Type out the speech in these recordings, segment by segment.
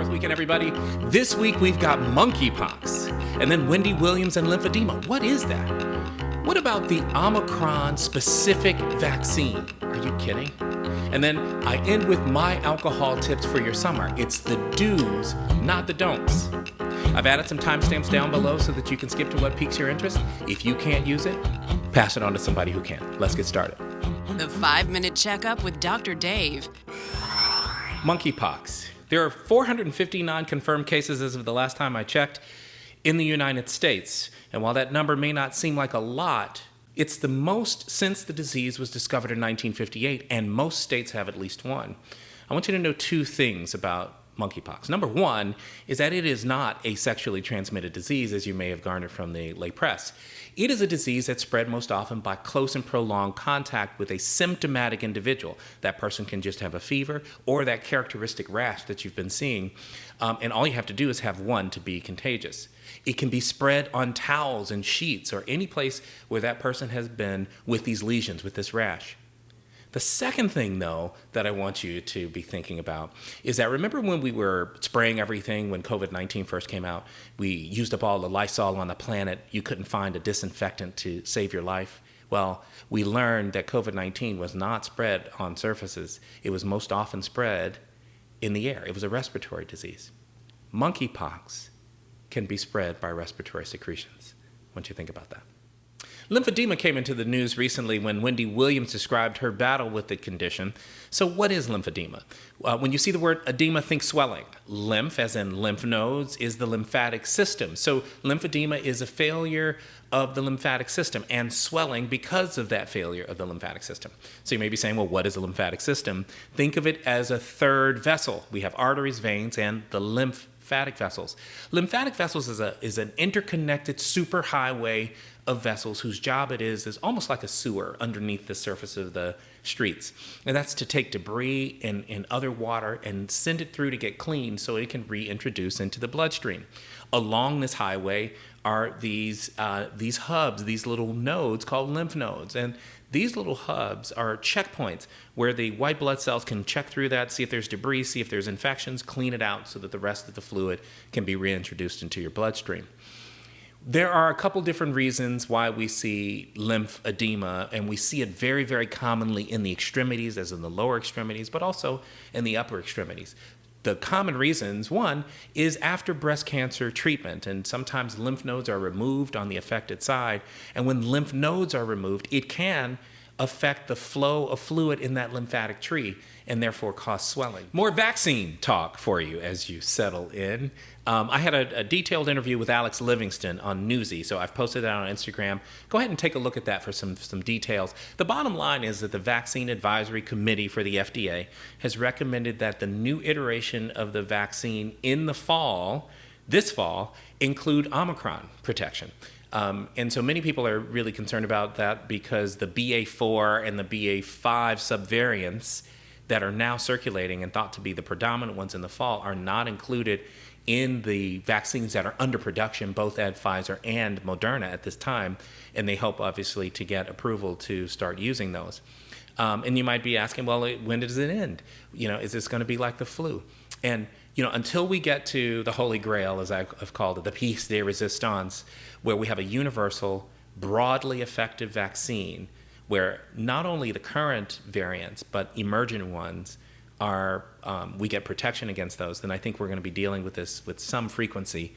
4th weekend, everybody. This week we've got monkeypox, and then Wendy Williams and lymphedema. What is that? What about the Omicron specific vaccine? Are you kidding? And then I end with my alcohol tips for your summer. It's the do's, not the don'ts. I've added some timestamps down below so that you can skip to what piques your interest. If you can't use it, pass it on to somebody who can. Let's get started. The 5-Minute Checkup with Dr. Dave. Monkeypox. There are 459 confirmed cases as of the last time I checked in the United States. And while that number may not seem like a lot, it's the most since the disease was discovered in 1958, and most states have at least one. I want you to know two things about monkeypox. Number one is that it is not a sexually transmitted disease, as you may have garnered from the lay press. It is a disease that's spread most often by close and prolonged contact with a symptomatic individual. That person can just have a fever or that characteristic rash that you've been seeing, and all you have to do is have one to be contagious. It can be spread on towels and sheets or any place where that person has been with these lesions, with this rash. The second thing, though, that I want you to be thinking about is that remember when we were spraying everything when COVID-19 first came out? We used up all the Lysol on the planet. You couldn't find a disinfectant to save your life. Well, we learned that COVID-19 was not spread on surfaces. It was most often spread in the air. It was a respiratory disease. Monkeypox can be spread by respiratory secretions. I want you to think about that. Lymphedema came into the news recently when Wendy Williams described her battle with the condition. So what is lymphedema? When you see the word edema, think swelling. Lymph, as in lymph nodes, is the lymphatic system. So lymphedema is a failure of the lymphatic system and swelling because of that failure of the lymphatic system. So you may be saying, well, what is a lymphatic system? Think of it as a third vessel. We have arteries, veins, and the lymphatic vessels. Lymphatic vessels is an interconnected superhighway of vessels whose job it is almost like a sewer underneath the surface of the streets. And that's to take debris and other water and send it through to get clean so it can reintroduce into the bloodstream. Along this highway are these hubs, these little nodes called lymph nodes. And these little hubs are checkpoints where the white blood cells can check through that, see if there's debris, see if there's infections, clean it out so that the rest of the fluid can be reintroduced into your bloodstream. There are a couple different reasons why we see lymphedema, and we see it very, very commonly in the extremities, as in the lower extremities, but also in the upper extremities. The common reasons, one, is after breast cancer treatment, and sometimes lymph nodes are removed on the affected side, and when lymph nodes are removed, it can affect the flow of fluid in that lymphatic tree and therefore cause swelling. More vaccine talk for you as you settle in. I had a detailed interview with Alex Livingston on Newsy, so I've posted that on Instagram. Go ahead and take a look at that for some details. The bottom line is that the Vaccine Advisory Committee for the FDA has recommended that the new iteration of the vaccine in the fall, this fall, include Omicron protection. And so many people are really concerned about that because the BA4 and the BA5 subvariants that are now circulating and thought to be the predominant ones in the fall are not included in the vaccines that are under production, both at Pfizer and Moderna at this time, and they hope obviously to get approval to start using those. And you might be asking, well, when does it end? Is this going to be like the flu? And until we get to the Holy Grail, as I've called it, the piece de resistance, where we have a universal, broadly effective vaccine, where not only the current variants, but emergent ones are, we get protection against those, then I think we're going to be dealing with this with some frequency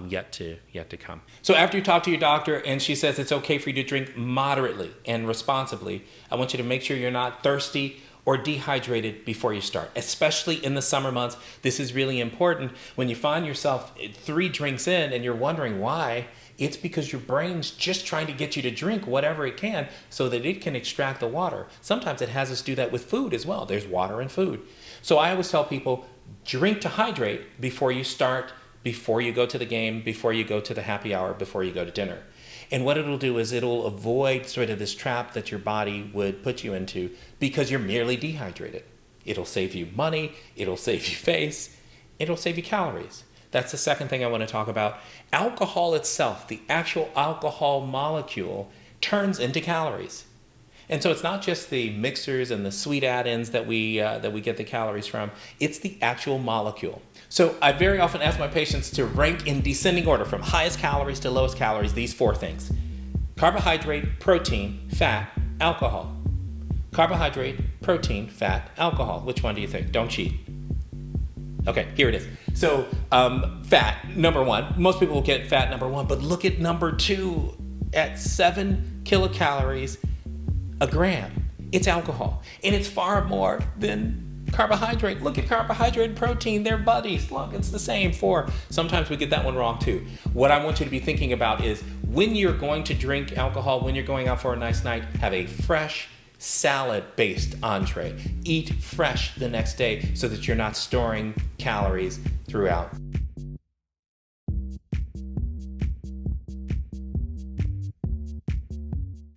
yet to come. So after you talk to your doctor and she says it's okay for you to drink moderately and responsibly, I want you to make sure you're not thirsty or dehydrated before you start, especially in the summer months. This is really important. When you find yourself 3 drinks in and you're wondering why, it's because your brain's just trying to get you to drink whatever it can so that it can extract the water. Sometimes it has us do that with food as well. There's water in food. So I always tell people, drink to hydrate before you start, before you go to the game, before you go to the happy hour, before you go to dinner. And what it'll do is it'll avoid sort of this trap that your body would put you into because you're merely dehydrated. It'll save you money, it'll save you face, it'll save you calories. That's the second thing I want to talk about. Alcohol itself, the actual alcohol molecule, turns into calories. And so it's not just the mixers and the sweet add-ins that we get the calories from. It's the actual molecule. So I very often ask my patients to rank in descending order from highest calories to lowest calories these 4 things: carbohydrate, protein, fat, alcohol. Carbohydrate, protein, fat, alcohol. Which one do you think? Don't cheat. Okay, here it is. So fat, number 1. Most people will get fat number 1, but look at number 2 at 7 kilocalories a gram. It's alcohol, and it's far more than carbohydrate. Look at carbohydrate and protein, they're buddies. Look, it's the same. 4. Sometimes we get that one wrong too. What I want you to be thinking about is when you're going to drink alcohol, when you're going out for a nice night, have a fresh salad-based entree. Eat fresh the next day so that you're not storing calories throughout